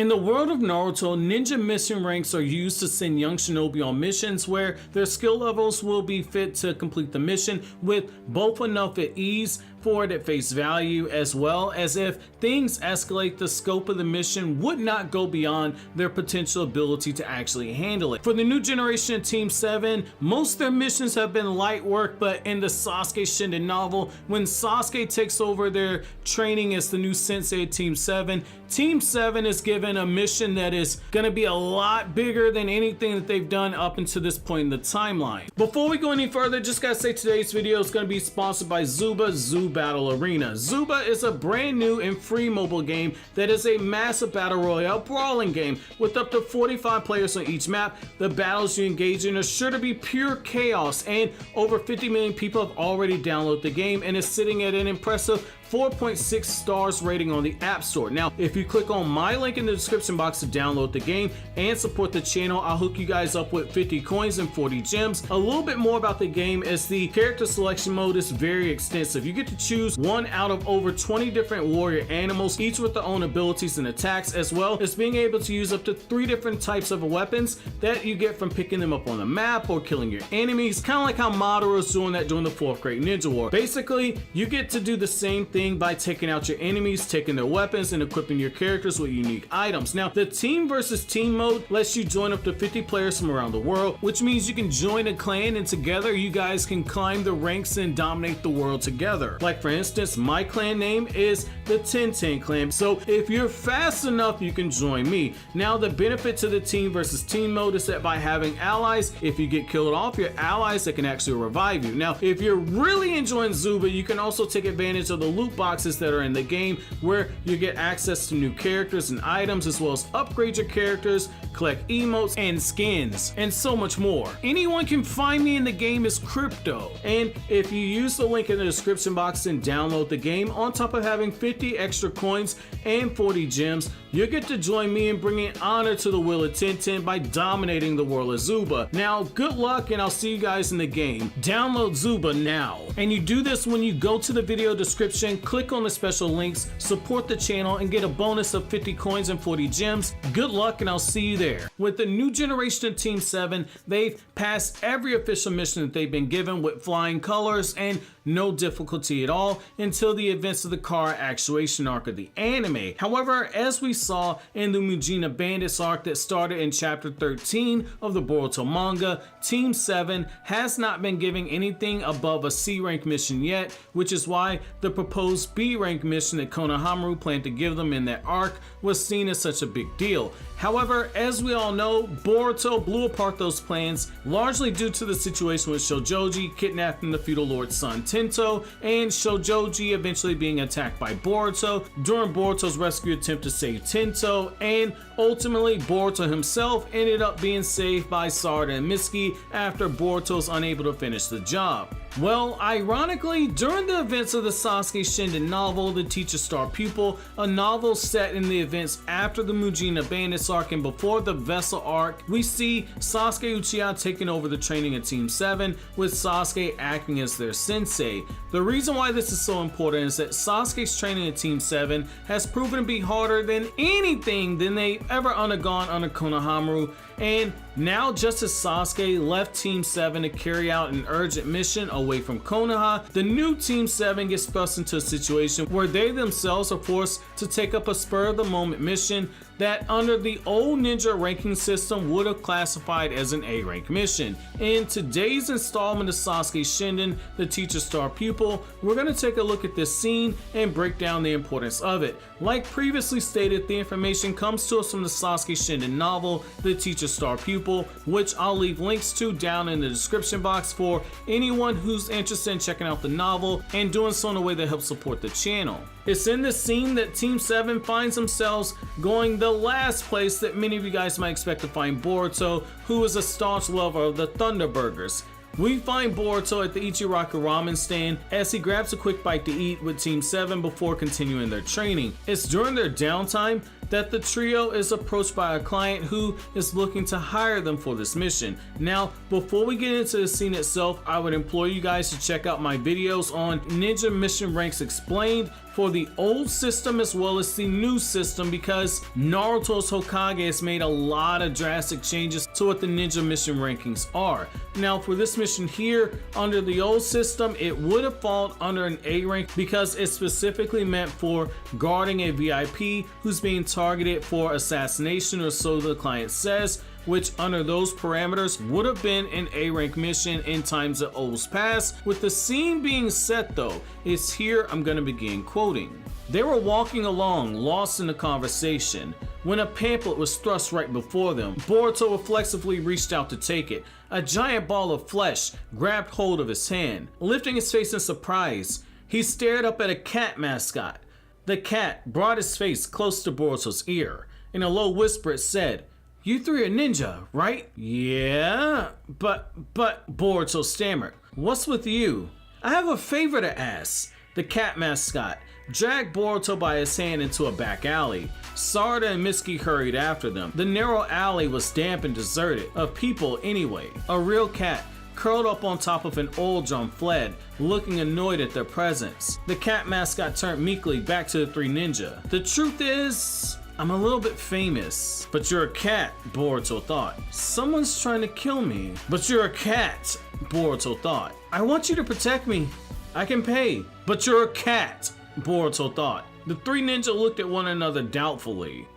In the world of Naruto, ninja mission ranks are used to send young shinobi on missions where their skill levels will be fit to complete the mission with both enough at ease for it at face value, as well as if things escalate, the scope of the mission would not go beyond their potential ability to actually handle it. For the new generation of Team 7, most of their missions have been light work, but in the Sasuke Shinden novel, when Sasuke takes over their training as the new sensei of Team 7, Team 7 is given a mission that is going to be a lot bigger than anything that they've done up until this point in the timeline. Before we go any further, just gotta say today's video is going to be sponsored by Zuba Zoo Battle Arena. Zuba is a brand new and free mobile game that is a massive battle royale brawling game with up to 45 players on each map. The battles you engage in are sure to be pure chaos, and over 50 million people have already downloaded the game and is sitting at an impressive 4.6 stars rating on the App Store. Now, if you click on my link in the description box to download the game and support the channel, I'll hook you guys up with 50 coins and 40 gems. A little bit more about the game is the character selection mode is very extensive. You get to choose one out of over 20 different warrior animals, each with their own abilities and attacks, as well as being able to use up to 3 different types of weapons that you get from picking them up on the map or killing your enemies, kind of like how Madara was doing that during the 4th Great Ninja War. Basically, you get to do the same thing by taking out your enemies, taking their weapons, and equipping your characters with unique items. Now, the team versus team mode lets you join up to 50 players from around the world, which means you can join a clan and together you guys can climb the ranks and dominate the world together. Like for instance, my clan name is the 1010 clan, so if you're fast enough, you can join me. Now, the benefit to the team versus team mode is that by having allies, if you get killed off, your allies that can actually revive you. Now, if you're really enjoying Zuba, you can also take advantage of the loot boxes that are in the game where you get access to new characters and items, as well as upgrade your characters, collect emotes and skins, and so much more. Anyone can find me in the game as Crypto, and if you use the link in the description box and download the game, on top of having 50 extra coins and 40 gems, you'll get to join me in bringing honor to the will of 1010 by dominating the world of Zuba. Now, good luck, and I'll see you guys in the game. Download Zuba now. And you do this when you go to the video description, click on the special links, support the channel, and get a bonus of 50 coins and 40 gems. Good luck, and I'll see you there. With the new generation of Team 7, they've passed every official mission that they've been given with flying colors and no difficulty at all until the events of the car actuation arc of the anime. However, as we saw in the Mujina Bandits arc that started in chapter 13 of the Boruto manga, Team 7 has not been giving anything above a C rank mission yet, which is why the proposed B rank mission that Konohamaru planned to give them in that arc was seen as such a big deal. However, as we all know, Boruto blew apart those plans largely due to the situation with Shojoji kidnapping the feudal lord's son Tento, and Shojoji eventually being attacked by Boruto during Boruto's rescue attempt to save Tento, and ultimately Boruto himself ended up being saved by Sarada and Mitsuki after Boruto was unable to finish the job. Well, ironically, during the events of the Sasuke Shinden novel, The Teacher Star Pupil, a novel set in the events after the Mujina Bandits arc and before the Vessel arc, we see Sasuke Uchiha taking over the training of Team 7, with Sasuke acting as their sensei. The reason why this is so important is that Sasuke's training of Team 7 has proven to be harder than anything than they've ever undergone under Konohamaru, and now just as Sasuke left Team 7 to carry out an urgent mission away from Konoha, the new Team 7 gets thrust into a situation where they themselves are forced to take up a spur-of-the-moment mission that under the old ninja ranking system would have classified as an A rank mission. In today's installment of Sasuke Shinden, The Teacher Star Pupil, we're going to take a look at this scene and break down the importance of it. Like previously stated, the information comes to us from the Sasuke Shinden novel, The Teacher Star Pupil, which I'll leave links to down in the description box for anyone who's interested in checking out the novel and doing so in a way that helps support the channel. It's in this scene that Team 7 finds themselves going the last place that many of you guys might expect to find Boruto, who is a staunch lover of the Thunder Burgers. We find Boruto at the Ichiraku ramen stand as he grabs a quick bite to eat with Team 7 before continuing their training. It's during their downtime that the trio is approached by a client who is looking to hire them for this mission. Now, before we get into the scene itself, I would implore you guys to check out my videos on Ninja Mission Ranks Explained, for the old system as well as the new system, because Naruto's Hokage has made a lot of drastic changes to what the ninja mission rankings are. Now for this mission here, under the old system, it would have fallen under an A rank because it's specifically meant for guarding a VIP who's being targeted for assassination, or so the client says, which under those parameters would have been an A rank mission in times of O's past. With the scene being set though, it's here I'm gonna begin quoting. They were walking along, lost in the conversation, when a pamphlet was thrust right before them. Boruto reflexively reached out to take it. A giant ball of flesh grabbed hold of his hand. Lifting his face in surprise, he stared up at a cat mascot. The cat brought his face close to Boruto's ear. In a low whisper it said, "You three are ninja, right?" "Yeah, but Boruto stammered. "What's with you?" "I have a favor to ask." The cat mascot dragged Boruto by his hand into a back alley. Sarada and Mitsuki hurried after them. The narrow alley was damp and deserted, of people anyway. A real cat curled up on top of an oil drum fled, looking annoyed at their presence. The cat mascot turned meekly back to the three ninja. "The truth is, I'm a little bit famous." "But you're a cat," Boruto thought. "Someone's trying to kill me." "But you're a cat," Boruto thought. "I want you to protect me. I can pay." "But you're a cat," Boruto thought. The three ninja looked at one another doubtfully.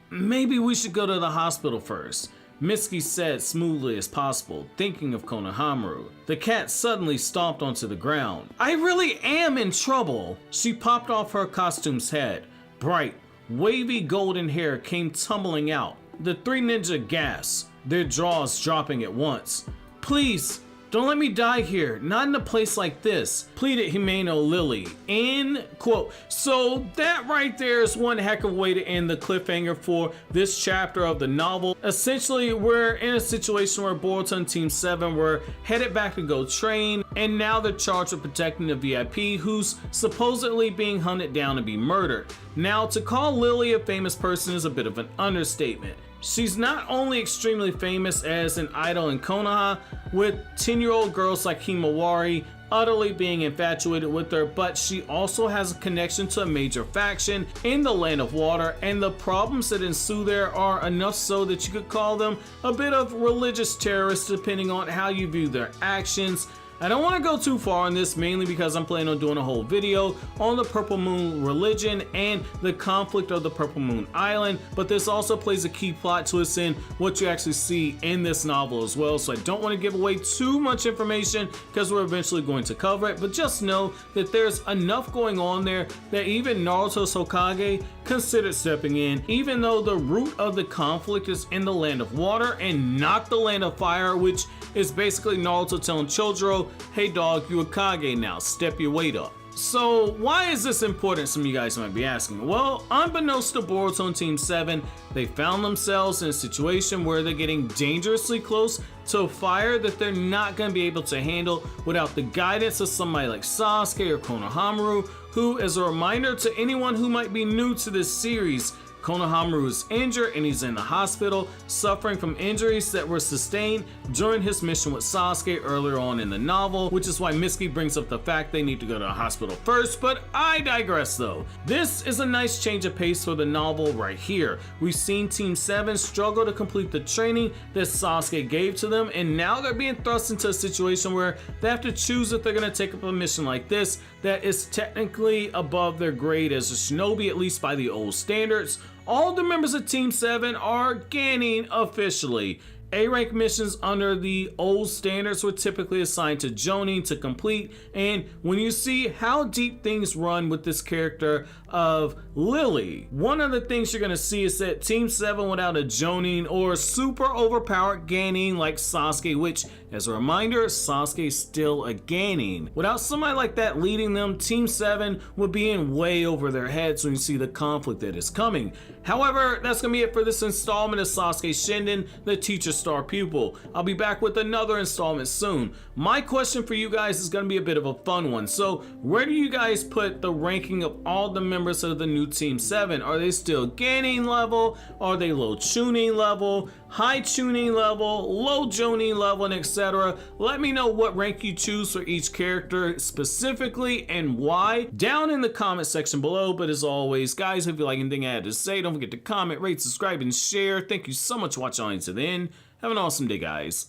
Maybe we should go to the hospital first," Mitsuki said smoothly as possible, thinking of Konohamaru. The cat suddenly stomped onto the ground. "I really am in trouble." She popped off her costume's head. Bright, wavy golden hair came tumbling out. The three ninja gasped, their jaws dropping at once. "Please, don't let me die here, not in a place like this," pleaded Himeno Lily. End quote. So that right there is one heck of a way to end the cliffhanger for this chapter of the novel. Essentially, we're in a situation where Boruto and Team 7 were headed back to go train, and now they're charged with protecting the VIP who's supposedly being hunted down and be murdered. Now, to call Lily a famous person is a bit of an understatement. She's not only extremely famous as an idol in Konoha, with 10-year-old girls like Himawari utterly being infatuated with her, but she also has a connection to a major faction in the Land of Water, and the problems that ensue there are enough so that you could call them a bit of religious terrorists depending on how you view their actions. I don't want to go too far on this, mainly because I'm planning on doing a whole video on the Purple Moon religion and the conflict of the Purple Moon Island, but this also plays a key plot twist in what you actually see in this novel as well, so I don't want to give away too much information because we're eventually going to cover it, but just know that there's enough going on there that even Naruto's Hokage considered stepping in, even though the root of the conflict is in the Land of Water and not the Land of Fire, which is basically Naruto telling Chojuro, "Hey dog, you Hokage now, step your weight up." So why is this important, some of you guys might be asking? Well, unbeknownst to Boruto and Team 7, they found themselves in a situation where they're getting dangerously close to a fire that they're not going to be able to handle without the guidance of somebody like Sasuke or Konohamaru, who, as a reminder to anyone who might be new to this series, Konohamaru is injured and he's in the hospital, suffering from injuries that were sustained during his mission with Sasuke earlier on in the novel, which is why Mitsuki brings up the fact they need to go to the hospital first, but I digress though. This is a nice change of pace for the novel right here. We've seen Team 7 struggle to complete the training that Sasuke gave to them, and now they're being thrust into a situation where they have to choose if they're going to take up a mission like this that is technically above their grade as a shinobi, at least by the old standards. All the members of Team 7 are gaining officially. A-rank missions under the old standards were typically assigned to Jonin to complete, and when you see how deep things run with this character of Lily, one of the things you're going to see is that Team 7 without a Jonin or super overpowered Genin like Sasuke, which, as a reminder, Sasuke is still a Genin. Without somebody like that leading them, Team 7 would be in way over their heads when you see the conflict that is coming. However, that's going to be it for this installment of Sasuke Shinden, the teacher 5-star pupil. I'll be back with another installment soon. My question for you guys is going to be a bit of a fun one. So where do you guys put the ranking of all the members of the new Team 7? Are they still gaining level? Are they low tuning level? High tuning level? Low tuning level? And etc. Let me know what rank you choose for each character specifically and why down in the comment section below. But as always, guys, if you like anything I had to say, don't forget to comment, rate, subscribe, and share. Thank you so much for watching to the end. Have an awesome day, guys.